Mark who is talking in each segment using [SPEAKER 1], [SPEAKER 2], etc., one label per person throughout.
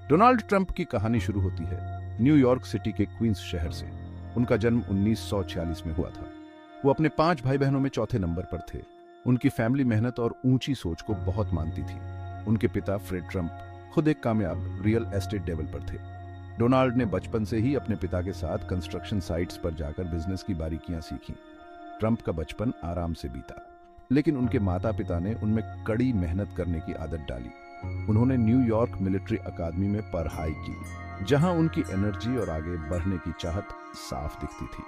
[SPEAKER 1] Donald Trump की कहानी शुरू होती है न्यूयॉर्क सिटी के क्वींस शहर से। उनका जन्म 1946 में हुआ था। वो अपने 5 भाई बहनों में चौथे नंबर पर थे। उनकी फैमिली मेहनत और ऊंची सोच को बहुत मानती थी। उनके पिता फ्रेड ट्रंप खुद एक कामयाब रियल एस्टेट डेवलपर थे। डोनाल्ड ने बचपन से ही अपने पिता के साथ कंस्ट्रक्शन साइट्स पर जाकर बिजनेस की बारीकियां सीखी। ट्रंप का बचपन आराम से बीता, लेकिन उनके माता पिता ने उनमें कड़ी मेहनत करने की आदत डाली। उन्होंने न्यूयॉर्क मिलिट्री अकादमी में पढ़ाई की, जहां उनकी एनर्जी और आगे बढ़ने की चाहत साफ दिखती थी।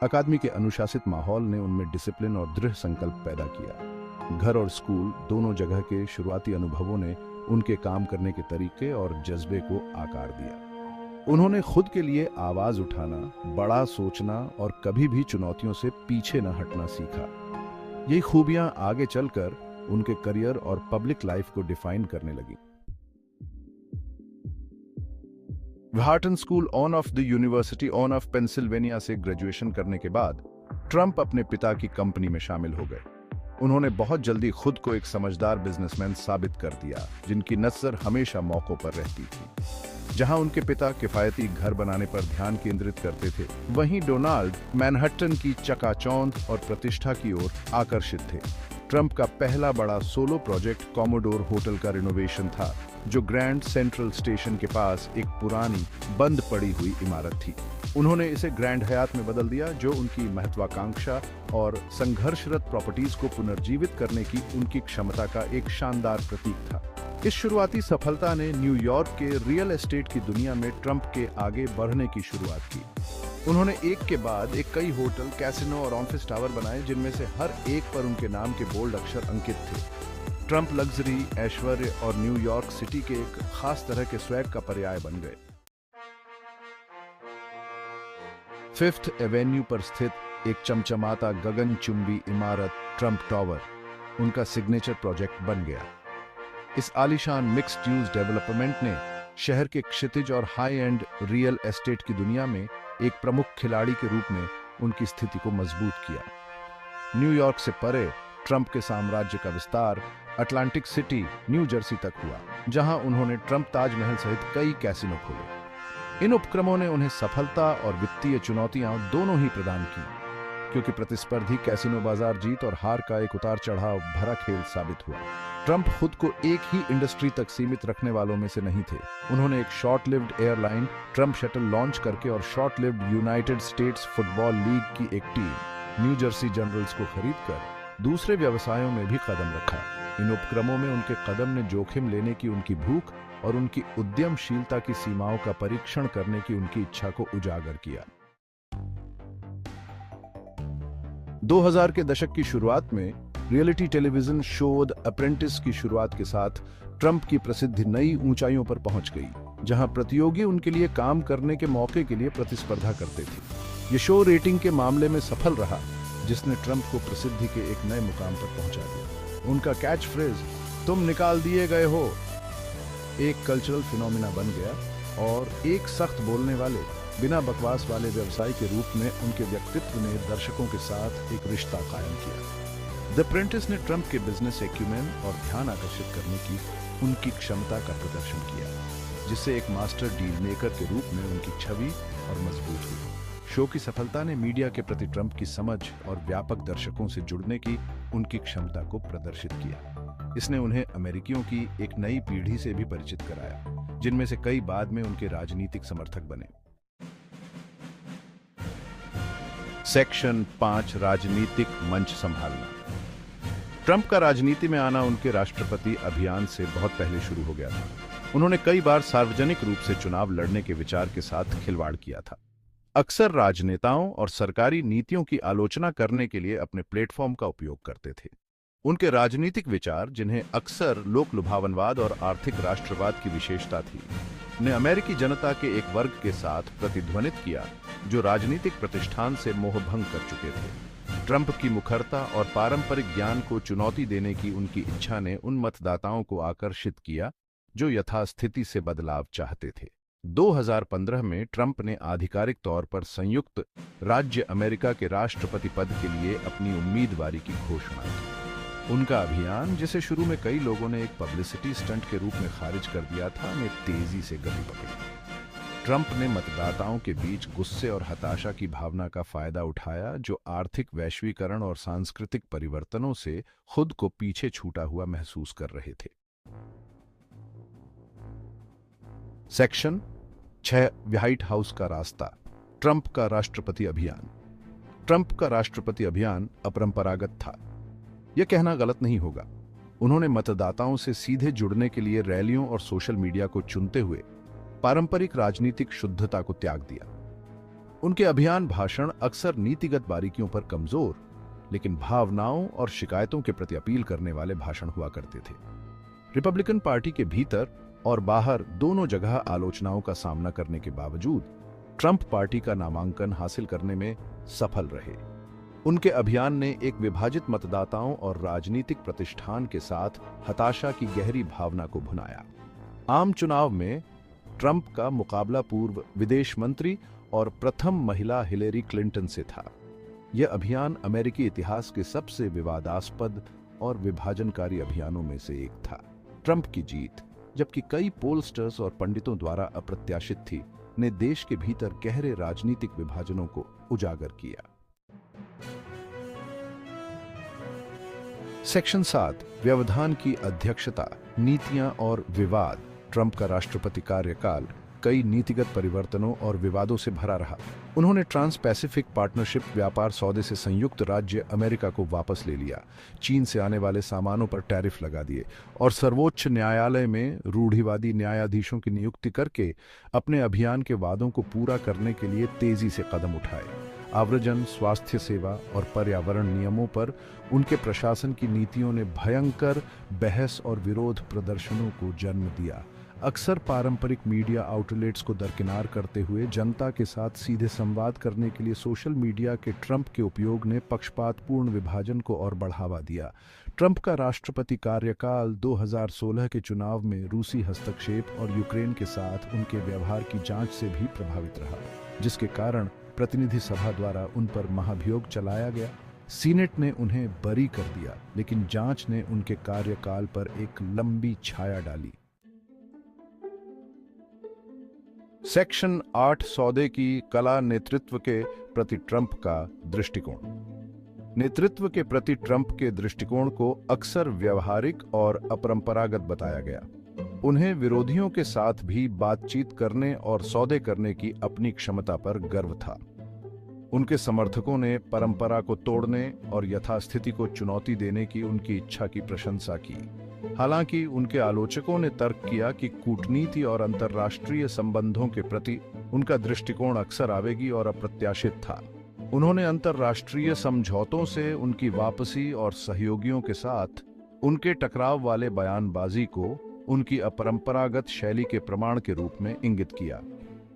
[SPEAKER 1] अकादमी के अनुशासित माहौल ने उनमें डिसिप्लिन और दृढ़ संकल्प पैदा किया। घर और स्कूल दोनों जगह के शुरुआती अनुभवों ने उनके काम करने के तरीके और जज्बे को आकार दिया। उन्होंने खुद के लिए आवाज उठाना, बड़ा सोचना और कभी भी चुनौतियों से पीछे न हटना सीखा। यही खूबियां आगे चलकर उनके करियर और पब्लिक लाइफ को डिफाइन करने लगी। Wharton school on off the university on off Pennsylvania से ग्रेजुएशन करने के बाद ट्रंप अपने पिता की कंपनी में शामिल हो गए। उन्होंने बहुत जल्दी खुद को एक समझदार बिजनेसमैन साबित कर दिया, जिनकी नजर हमेशा मौकों पर रहती थी। जहां उनके पिता किफायती घर बनाने पर ध्यान केंद्रित करते थे, वहीं डोनाल्ड मैनहट्टन की चकाचौंध और प्रतिष्ठा की ओर आकर्षित थे। ट्रंप का पहला बड़ा सोलो प्रोजेक्ट कॉमोडोर होटल का रिनोवेशन था, जो ग्रैंड सेंट्रल स्टेशन के पास एक पुरानी बंद पड़ी हुई इमारत थी। उन्होंने इसे ग्रैंड हयात में बदल दिया, जो उनकी महत्वाकांक्षा और संघर्षरत प्रॉपर्टीज को पुनर्जीवित करने की उनकी क्षमता का एक शानदार प्रतीक था। इस शुरुआती सफलता ने न्यूयॉर्क के रियल एस्टेट की दुनिया में ट्रंप के आगे बढ़ने की शुरुआत की। उन्होंने एक के बाद एक कई होटल, कैसिनो और ऑफिस टावर बनाए, जिनमें से हर एक पर उनके नाम के बोल्ड अक्षर अंकित थे। ट्रंप लग्जरी, ऐश्वर्य और न्यूयॉर्क सिटी के एक खास तरह के स्वैग का पर्याय बन गए। फिफ्थ एवेन्यू पर स्थित एक चमचमाता गगनचुंबी इमारत ट्रंप टावर उनका सिग्नेचर प्रोजेक्ट बन गया। इस आलीशान मिक्स्ड यूज डेवलपमेंट ने शहर के क्षितिज और हाई एंड रियल एस्टेट की दुनिया में एक प्रमुख खिलाड़ी के रूप में उनकी स्थिति को मजबूत किया। न्यूयॉर्क से परे ट्रंप के साम्राज्य का विस्तार अटलांटिक सिटी, न्यू जर्सी तक हुआ, जहां उन्होंने ट्रंप ताजमहल सहित कई कैसिनो खोले। इन उपक्रमों ने उन्हें सफलता और वित्तीय चुनौतियां दोनों ही प्रदान की, क्योंकि प्रतिस्पर्धी कैसिनो बाजार जीत और हार का एक उतार चढ़ाव भरा खेल साबित हुआ। ट्रंप खुद को एक ही इंडस्ट्री तक सीमित रखने वालों में से नहीं थे। उन्होंने एक short lived airline Trump shuttle launch करके और short lived United states football league की एक टीम न्यू जर्सी जनरल्स को खरीदकर दूसरे व्यवसायों में भी कदम रखा। इन उपक्रमों में उनके कदम ने जोखिम लेने की उनकी भूख और उनकी उद्यमशीलता की सीमाओं का परीक्षण करने की उनकी इच्छा को उजागर किया। 2000 के दशक की शुरुआत में reality television show the apprentice की शुरुआत के साथ ट्रंप की प्रसिद्धि नई ऊंचाइयों पर पहुंच गई, जहां प्रतियोगी उनके लिए काम करने के मौके के लिए प्रतिस्पर्धा करते थे। ये शो रेटिंग के मामले में सफल रहा, जिसने ट्रंप को प्रसिद्धि के एक नए मुकाम पर पहुंचा दिया। उनका कैच फ्रेज "तुम निकाल दिए गए हो" एक कल्चरल फिनोमिना बन गया और एक सख्त बोलने वाले, बिना बकवास वाले व्यवसायी के रूप में उनके व्यक्तित्व ने दर्शकों के साथ एक रिश्ता कायम किया। द अप्रेंटिस ने ट्रंप के बिजनेस एक्यूमेन और ध्यान आकर्षित करने की उनकी क्षमता का प्रदर्शन किया, जिससे एक मास्टर डील मेकर के रूप में उनकी छवि और मजबूत हुई। शो की सफलता ने मीडिया के प्रति ट्रंप की समझ और व्यापक दर्शकों से जुड़ने की उनकी क्षमता को प्रदर्शित किया। इसने उन्हें अमेरिकियों की एक नई पीढ़ी से भी परिचित कराया, जिनमें से कई बाद में उनके राजनीतिक समर्थक बने। सेक्शन 5 राजनीतिक मंच संभालना। ट्रंप का राजनीति में आना उनके राष्ट्रपति अभियान से बहुत पहले शुरू हो गया था। उन्होंने कई बार सार्वजनिक रूप से चुनाव लड़ने के विचार के साथ खिलवाड़ किया था। अक्सर राजनेताओं और सरकारी नीतियों की आलोचना करने के लिए अपने प्लेटफॉर्म का उपयोग करते थे। उनके राजनीतिक विचार, जिन्हें अक्सर लोक लुभावनवाद और आर्थिक राष्ट्रवाद की विशेषता थी, ने अमेरिकी जनता के एक वर्ग के साथ प्रतिध्वनित किया, जो राजनीतिक प्रतिष्ठान से मोहभंग कर चुके थे। ट्रंप की मुखरता और पारंपरिक ज्ञान को चुनौती देने की उनकी इच्छा ने उन मतदाताओं को आकर्षित किया जो यथास्थिति से बदलाव चाहते थे। 2015 में ट्रंप ने आधिकारिक तौर पर संयुक्त राज्य अमेरिका के राष्ट्रपति पद के लिए अपनी उम्मीदवारी की घोषणा की। उनका अभियान, जिसे शुरू में कई लोगों ने एक पब्लिसिटी स्टंट के रूप में खारिज कर दिया था, ने तेजी से गति पकड़ी। ट्रंप ने मतदाताओं के बीच गुस्से और हताशा की भावना का फायदा उठाया, जो आर्थिक वैश्वीकरण और सांस्कृतिक परिवर्तनों से खुद को पीछे छूटा हुआ महसूस कर रहे थे। सेक्शन 6, व्हाइट हाउस का रास्ता, ट्रंप का राष्ट्रपति अभियान। ट्रंप का राष्ट्रपति अभियान अपरंपरागत था। यह कहना गलत नहीं होगा। उन्होंने मतदाताओं से सीधे जुड़ने के लिए रैलियों और सोशल मीडिया को चुनते हुए पारंपरिक राजनीतिक शुद्धता को त्याग दिया। उनके अभियान भाषण अक्सर नीतिगत बारीकियों पर कमजोर, लेकिन भावनाओं और शिकायतों के प्रति अपील करने वाले भाषण हुआ करते थे। रिपब्लिकन पार्टी के भीतर और बाहर दोनों जगह आलोचनाओं का सामना करने के बावजूद ट्रंप पार्टी का नामांकन हासिल करने में सफल रहे। उनके अभियान ने एक विभाजित मतदाताओं और राजनीतिक प्रतिष्ठान के साथ हताशा की गहरी भावना को भुनाया। आम चुनाव में ट्रंप का मुकाबला पूर्व विदेश मंत्री और प्रथम महिला हिलेरी क्लिंटन से था। यह अभियान अमेरिकी इतिहास के सबसे विवादास्पद और विभाजनकारी अभियानों में से एक था। ट्रंप की जीत, जबकि कई पोलस्टर्स और पंडितों द्वारा अप्रत्याशित थी, ने देश के भीतर गहरे राजनीतिक विभाजनों को उजागर किया। सेक्शन 7, व्यवधान की अध्यक्षता, नीतियां और विवाद। ट्रंप का राष्ट्रपति कार्यकाल कई नीतिगत परिवर्तनों और विवादों से भरा रहा। उन्होंने ट्रांस पैसिफिक पार्टनरशिप व्यापार सौदे से संयुक्त राज्य अमेरिका को वापस ले लिया, चीन से आने वाले सामानों पर टैरिफ लगा दिए और सर्वोच्च न्यायालय में रूढ़िवादी न्यायाधीशों की नियुक्ति करके अपने अभियान के वादों को पूरा करने के लिए तेजी से कदम उठाए। आव्रजन, स्वास्थ्य सेवा और पर्यावरण नियमों पर उनके प्रशासन की नीतियों ने भयंकर बहस और विरोध प्रदर्शनों को जन्म दिया। अक्सर पारंपरिक मीडिया आउटलेट्स को दरकिनार करते हुए जनता के साथ सीधे संवाद करने के लिए सोशल मीडिया के ट्रंप के उपयोग ने पक्षपातपूर्ण विभाजन को और बढ़ावा दिया। ट्रंप का राष्ट्रपति कार्यकाल 2016 के चुनाव में रूसी हस्तक्षेप और यूक्रेन के साथ उनके व्यवहार की जांच से भी प्रभावित रहा, जिसके कारण प्रतिनिधि सभा द्वारा उन पर महाभियोग चलाया गया। सीनेट ने उन्हें बरी कर दिया, लेकिन जांच ने उनके कार्यकाल पर एक लंबी छाया डाली। सेक्शन 8, सौदे की कला, नेतृत्व के प्रति ट्रंप का दृष्टिकोण। नेतृत्व के प्रति ट्रंप के दृष्टिकोण को अक्सर व्यवहारिक और अपरंपरागत बताया गया। उन्हें विरोधियों के साथ भी बातचीत करने और सौदे करने की अपनी क्षमता पर गर्व था। उनके समर्थकों ने परंपरा को तोड़ने और यथास्थिति को चुनौती देने की उनकी इच्छा की प्रशंसा की। हालांकि उनके आलोचकों ने तर्क किया कि कूटनीति और अंतर्राष्ट्रीय संबंधों के प्रति उनका दृष्टिकोण अक्सर आवेगी और अप्रत्याशित था। उन्होंने अंतर्राष्ट्रीय समझौतों से उनकी वापसी और सहयोगियों के साथ उनके टकराव वाले बयानबाजी को उनकी अपरंपरागत शैली के प्रमाण के रूप में इंगित किया।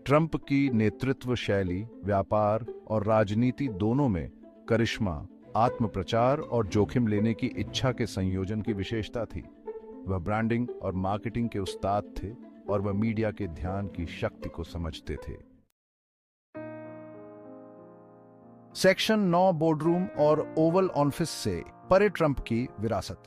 [SPEAKER 1] ट्रंप की नेतृत्व शैली व्यापार और राजनीति दोनों में करिश्मा, आत्मप्रचार और जोखिम लेने की इच्छा के संयोजन की विशेषता थी। वह ब्रांडिंग और मार्केटिंग के उस्ताद थे और वह मीडिया के ध्यान की शक्ति को समझते थे। सेक्शन 9, बोर्डरूम और ओवल ऑफिस से परे ट्रंप की विरासत।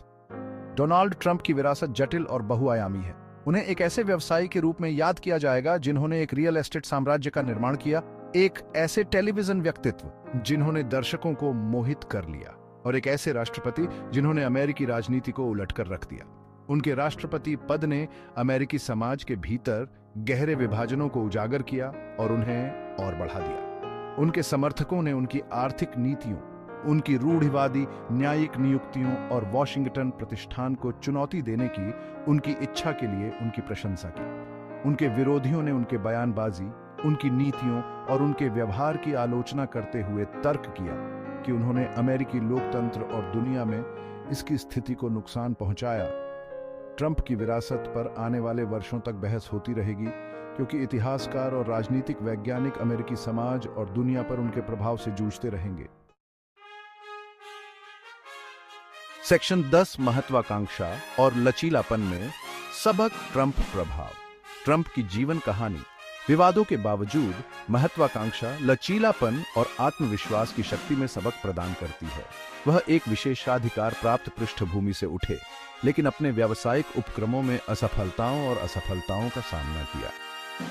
[SPEAKER 1] डोनाल्ड ट्रंप की विरासत जटिल और बहुआयामी है। उन्हें एक ऐसे व्यवसायी के रूप में याद किया जाएगा जिन्होंने एक रियल एस्टेट साम्राज्य का निर्माण किया, एक ऐसे टेलीविजन व्यक्तित्व जिन्होंने दर्शकों को मोहित कर लिया, और एक ऐसे राष्ट्रपति जिन्होंने अमेरिकी राजनीति को उलटकर रख दिया। उनके राष्ट्रपति पद ने अमेरिकी समाज के भीतर गहरे विभाजनों को उजागर किया और उन्हें और बढ़ा दिया। उनके समर्थकों ने उनकी आर्थिक नीतियों, उनकी रूढ़िवादी न्यायिक नियुक्तियों और वॉशिंगटन प्रतिष्ठान को चुनौती देने की उनकी इच्छा के लिए उनकी प्रशंसा की। उनके विरोधियों ने उनके बयानबाजी, उनकी नीतियों और उनके व्यवहार की आलोचना करते हुए तर्क किया कि उन्होंने अमेरिकी लोकतंत्र और दुनिया में इसकी स्थिति को नुकसान पहुंचाया। ट्रंप की विरासत पर आने वाले वर्षों तक बहस होती रहेगी, क्योंकि इतिहासकार और राजनीतिक वैज्ञानिक अमेरिकी समाज और दुनिया पर उनके प्रभाव से जूझते रहेंगे। सेक्शन 10, महत्वाकांक्षा और लचीलापन में सबक ट्रंप प्रभाव। ट्रंप की जीवन कहानी विवादों के बावजूद महत्वाकांक्षा लचीलापन और आत्मविश्वास की शक्ति में सबक प्रदान करती है। वह एक विशेषाधिकार प्राप्त पृष्ठभूमि से उठे, लेकिन अपने व्यावसायिक उपक्रमों में असफलताओं और असफलताओं का सामना किया।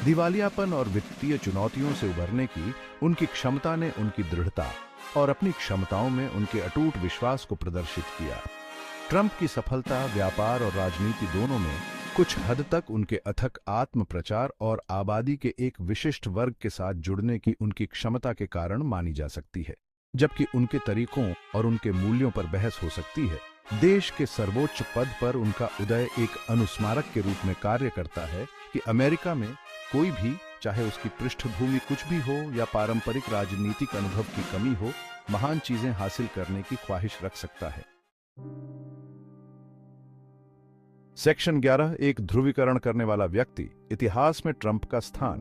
[SPEAKER 1] दिवालियापन और वित्तीय चुनौतियों से उबरने की उनकी क्षमता ने उनकी दृढ़ता और अपनी क्षमताओं में उनके अटूट विश्वास को प्रदर्शित किया। ट्रंप की सफलता व्यापार और राजनीति दोनों में कुछ हद तक उनके अथक आत्म प्रचार और आबादी के एक विशिष्ट वर्ग के साथ जुड़ने की उनकी क्षमता के कारण मानी जा सकती है, जबकि उनके तरीकों और उनके मूल्यों पर बहस हो सकती है। देश के सर्वोच्च पद पर उनका उदय एक अनुस्मारक के रूप में कार्य करता है कि अमेरिका में कोई भी, चाहे उसकी पृष्ठभूमि कुछ भी हो या पारंपरिक राजनीतिक अनुभव की कमी हो, महान चीजें हासिल करने की ख्वाहिश रख सकता है। सेक्शन 11, एक ध्रुवीकरण करने वाला व्यक्ति। इतिहास में ट्रंप का स्थान।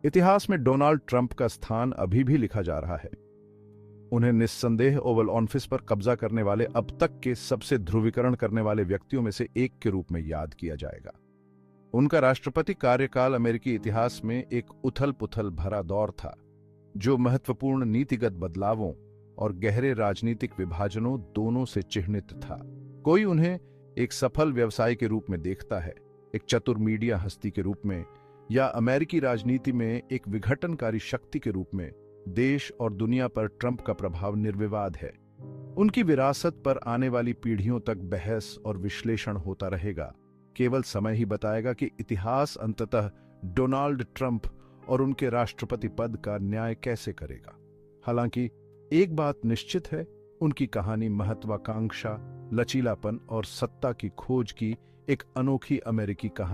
[SPEAKER 1] इतिहास में डोनाल्ड ट्रंप का स्थान अभी भी लिखा जा रहा है। उन्हें निस्संदेह ओवल ऑफिस पर कब्जा करने वाले अब तक के सबसे ध्रुवीकरण करने वाले व्यक्तियों में से एक के रूप में याद किया जाएगा। उनका राष्ट्रपति कार्यकाल अमेरिकी इतिहास में एक उथल-पुथल भरा दौर था, जो महत्वपूर्ण नीतिगत बदलावों और गहरे राजनीतिक विभाजनों दोनों से चिह्नित था। कोई उन्हें एक सफल व्यवसायी के रूप में देखता है, एक चतुर मीडिया हस्ती के रूप में, या अमेरिकी राजनीति में एक विघटनकारी शक्ति के रूप में। देश और दुनिया पर ट्रंप का प्रभाव निर्विवाद है। उनकी विरासत पर आने वाली पीढ़ियों तक बहस और विश्लेषण होता रहेगा। केवल समय ही बताएगा कि इतिहास अंततः डोनाल्ड ट्रंप और उनके राष्ट्रपति पद का न्याय कैसे करेगा। हालांकि एक बात निश्चित है, उनकी कहानी महत्वाकांक्षा, लचीलापन और सत्ता की खोज की एक अनोखी अमेरिकी कहानी